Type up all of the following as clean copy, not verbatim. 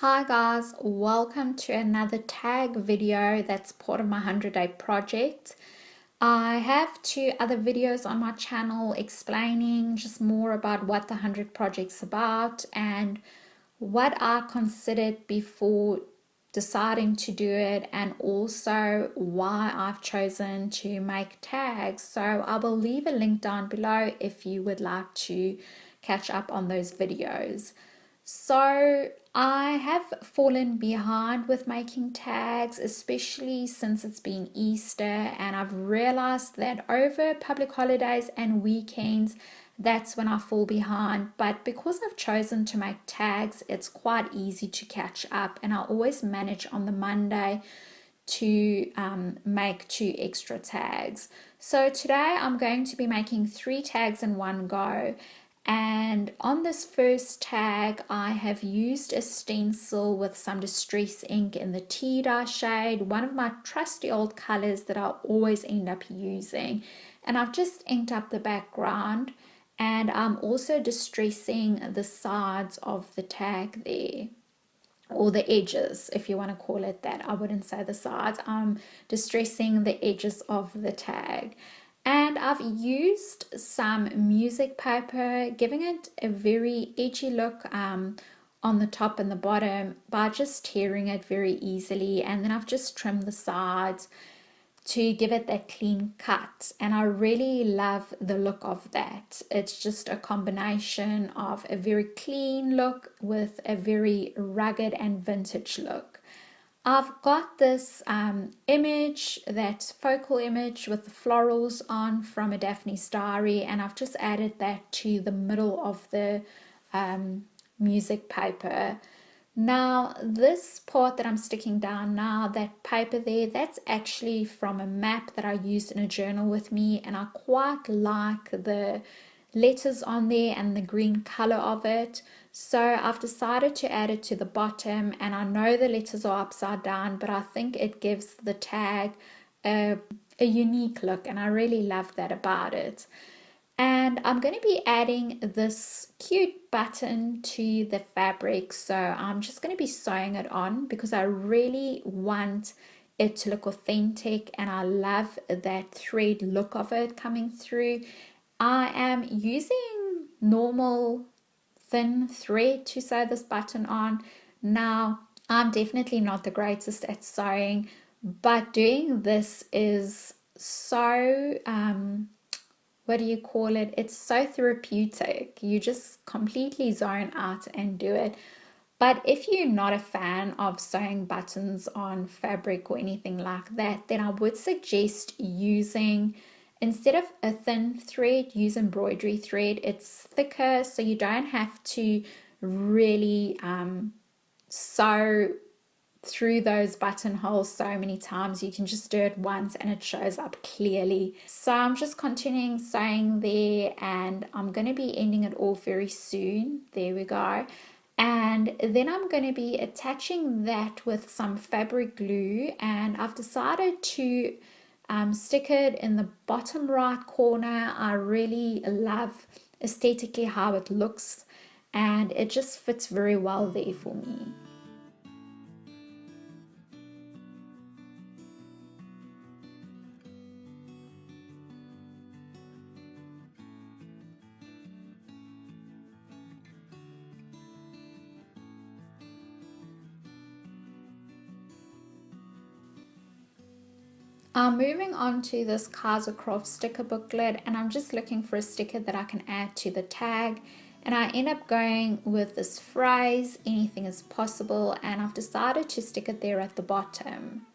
Hi guys, welcome to another tag video that's part of my 100-day project. I have two other videos on my channel explaining just more about what the 100 project's about and what I considered before deciding to do it, and also why I've chosen to make tags. So I will leave a link down below if you would like to catch up on those videos. So I have fallen behind with making tags, especially since it's been Easter, and I've realized that over public holidays and weekends, that's when I fall behind. But because I've chosen to make tags, it's quite easy to catch up, and I always manage on the Monday to make 2 extra tags. So today I'm going to be making 3 tags in one go. And on this first tag, I have used a stencil with some distress ink in the tea dye shade, one of my trusty old colors that I always end up using. And I've just inked up the background, and I'm also distressing the sides of the tag there, or the edges, if you want to call it that. I wouldn't say the sides. I'm distressing the edges of the tag. And I've used some music paper, giving it a very edgy look on the top and the bottom by just tearing it very easily. And then I've just trimmed the sides to give it that clean cut, and I really love the look of that. It's just a combination of a very clean look with a very rugged and vintage look. I've got this image, that focal image with the florals on from a Daphne's Diary, and I've just added that to the middle of the music paper. Now this part that I'm sticking down now, that paper there, that's actually from a map that I used in a journal with me, and I quite like the letters on there and the green color of it. So I've decided to add it to the bottom, and I know the letters are upside down, but I think it gives the tag a unique look, and I really love that about it. And I'm going to be adding this cute button to the fabric, so I'm just going to be sewing it on because I really want it to look authentic, and I love that thread look of it coming through. I am using normal thin thread to sew this button on. Now, I'm definitely not the greatest at sewing, but doing this is so what do you call it? It's so therapeutic. You just completely zone out and do it. But if you're not a fan of sewing buttons on fabric or anything like that, then I would suggest using, instead of a thin thread, use embroidery thread. It's thicker, so you don't have to really sew through those buttonholes so many times. You can just do it once and it shows up clearly. So I'm just continuing sewing there, and I'm going to be ending it all very soon. There we go. And then I'm going to be attaching that with some fabric glue, and I've decided to stick it in the bottom right corner. I really love aesthetically how it looks, and it just fits very well there for me. I'm moving on to this Kaiser Craft sticker booklet, and I'm just looking for a sticker that I can add to the tag, and I end up going with this phrase, anything is possible, and I've decided to stick it there at the bottom.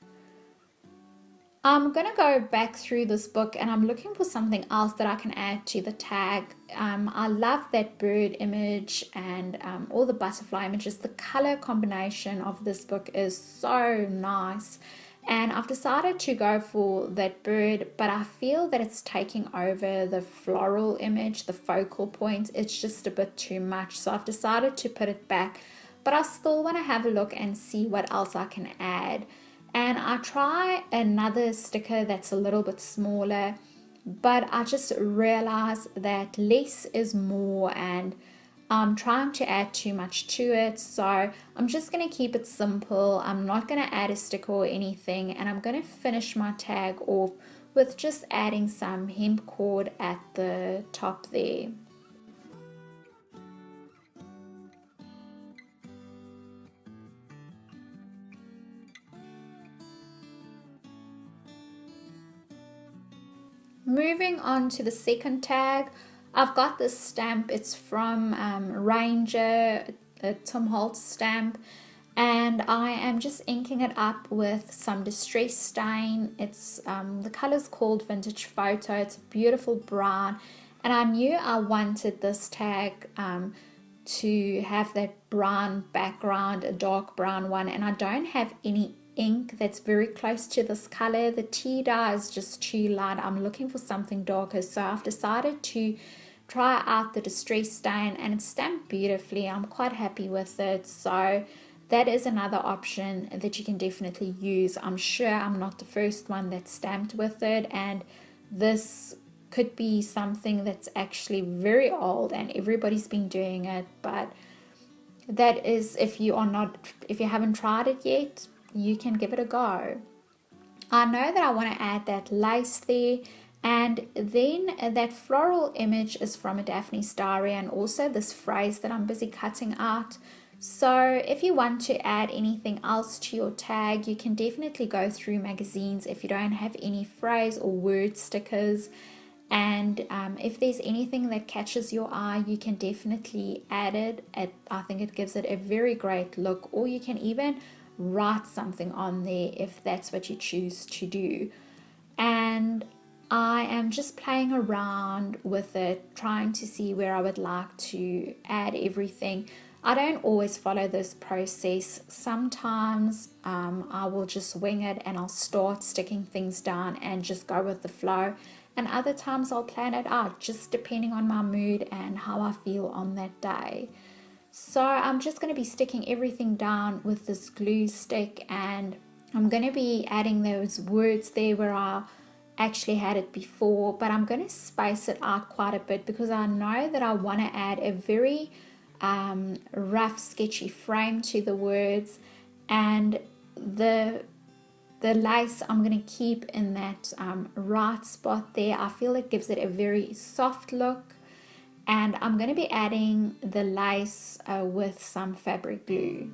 I'm going to go back through this book, and I'm looking for something else that I can add to the tag. I love that bird image and all the butterfly images. The color combination of this book is so nice. And I've decided to go for that bird, but I feel that it's taking over the floral image, the focal point. It's just a bit too much. So I've decided to put it back, but I still want to have a look and see what else I can add. And I try another sticker that's a little bit smaller, but I just realized that less is more, and I'm trying to add too much to it, so I'm just going to keep it simple. I'm not going to add a sticker or anything, and I'm going to finish my tag off with just adding some hemp cord at the top there. Moving on to the second tag, I've got this stamp. It's from Ranger, a Tim Holtz stamp, and I am just inking it up with some distress stain. It's the color's called Vintage Photo. It's a beautiful brown, and I knew I wanted this tag to have that brown background, a dark brown one, and I don't have any ink that's very close to this color. The tea dye is just too light. I'm looking for something darker, so I've decided to try out the distress stain, and it's stamped beautifully. I'm quite happy with it, so that is another option that you can definitely use. I'm sure I'm not the first one that's stamped with it, and this could be something that's actually very old and everybody's been doing it, but that is, if you haven't tried it yet, you can give it a go. I know that I want to add that lace there, and then that floral image is from a Daphne's Diary, and also this phrase that I'm busy cutting out. So if you want to add anything else to your tag, you can definitely go through magazines if you don't have any phrase or word stickers, and if there's anything that catches your eye, you can definitely add it. I think it gives it a very great look, or you can even write something on there if that's what you choose to do. And I am just playing around with it, trying to see where I would like to add everything. I don't always follow this process. Sometimes I will just wing it and I'll start sticking things down and just go with the flow, and other times I'll plan it out just depending on my mood and how I feel on that day. So I'm just going to be sticking everything down with this glue stick, and I'm going to be adding those words there where I actually had it before, but I'm going to space it out quite a bit because I know that I want to add a very rough sketchy frame to the words, and the lace I'm going to keep in that right spot there. I feel it gives it a very soft look, and I'm going to be adding the lace with some fabric glue.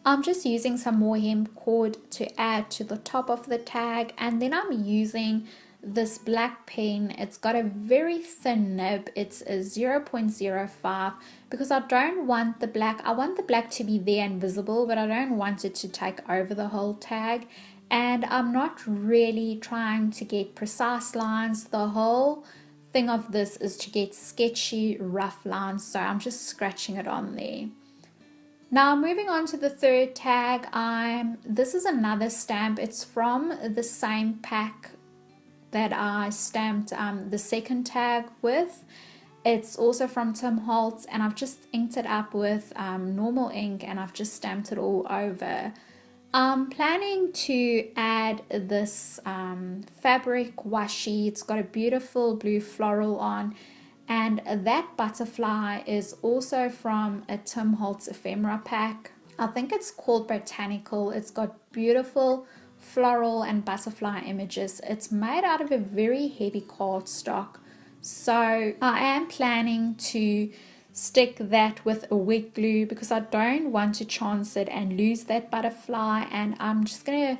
I'm just using some more hemp cord to add to the top of the tag, and then I'm using this black pen. It's got a very thin nib. It's a 0.05 because I don't want the black. I want the black to be there and visible, but I don't want it to take over the whole tag. And I'm not really trying to get precise lines. The whole thing of this is to get sketchy, rough lines, so I'm just scratching it on there. Now moving on to the third tag, this is another stamp. It's from the same pack that I stamped the second tag with. It's also from Tim Holtz, and I've just inked it up with normal ink, and I've just stamped it all over. I'm planning to add this fabric washi. It's got a beautiful blue floral on, and that butterfly is also from a Tim Holtz ephemera pack. I think it's called Botanical. It's got beautiful floral and butterfly images. It's made out of a very heavy cardstock, so I am planning to stick that with a wet glue because I don't want to chance it and lose that butterfly, and I'm just gonna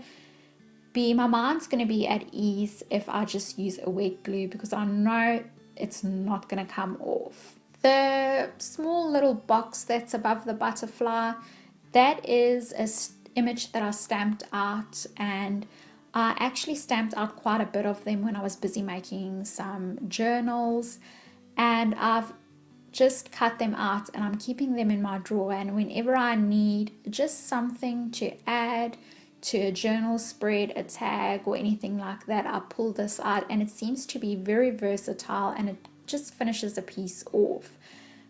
my mind's gonna be at ease if I just use a wet glue because I know it's not going to come off. The small little box that's above the butterfly, that is an image that I stamped out, and I actually stamped out quite a bit of them when I was busy making some journals, and I've just cut them out and I'm keeping them in my drawer, and whenever I need just something to add to a journal spread, a tag, or anything like that, I pull this out, and it seems to be very versatile and it just finishes a piece off.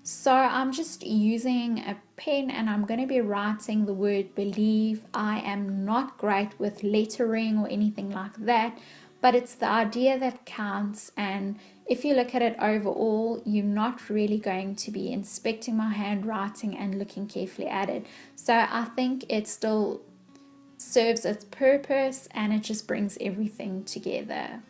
So I'm just using a pen and I'm going to be writing the word believe. I am not great with lettering or anything like that, but it's the idea that counts, and if you look at it overall, you're not really going to be inspecting my handwriting and looking carefully at it. So I think it still serves its purpose and it just brings everything together.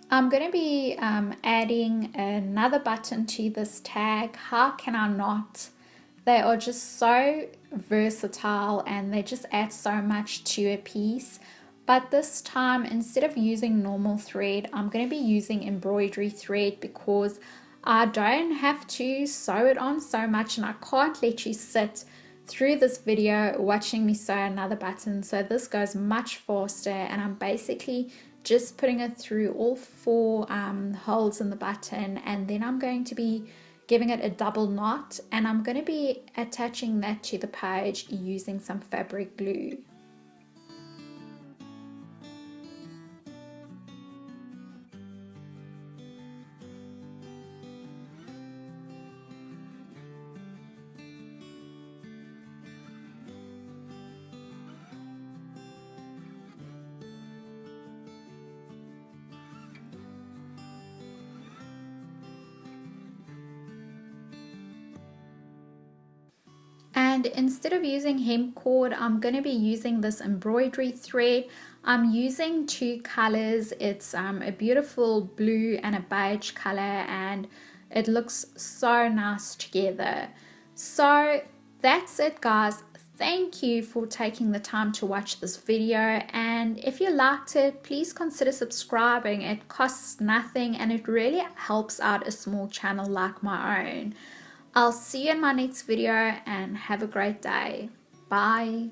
I'm going to be adding another button to this tag. How can I not? They are just so versatile and they just add so much to a piece. But this time, instead of using normal thread, I'm going to be using embroidery thread because I don't have to sew it on so much, and I can't let you sit through this video watching me sew another button. So this goes much faster, and I'm basically just putting it through all 4 holes in the button, and then I'm going to be giving it a double knot, and I'm going to be attaching that to the page using some fabric glue. And instead of using hemp cord, I'm going to be using this embroidery thread. I'm using 2 colors. It's a beautiful blue and a beige color, and it looks so nice together. So that's it, guys. Thank you for taking the time to watch this video, and if you liked it, please consider subscribing. It costs nothing and it really helps out a small channel like my own. I'll see you in my next video and have a great day. Bye.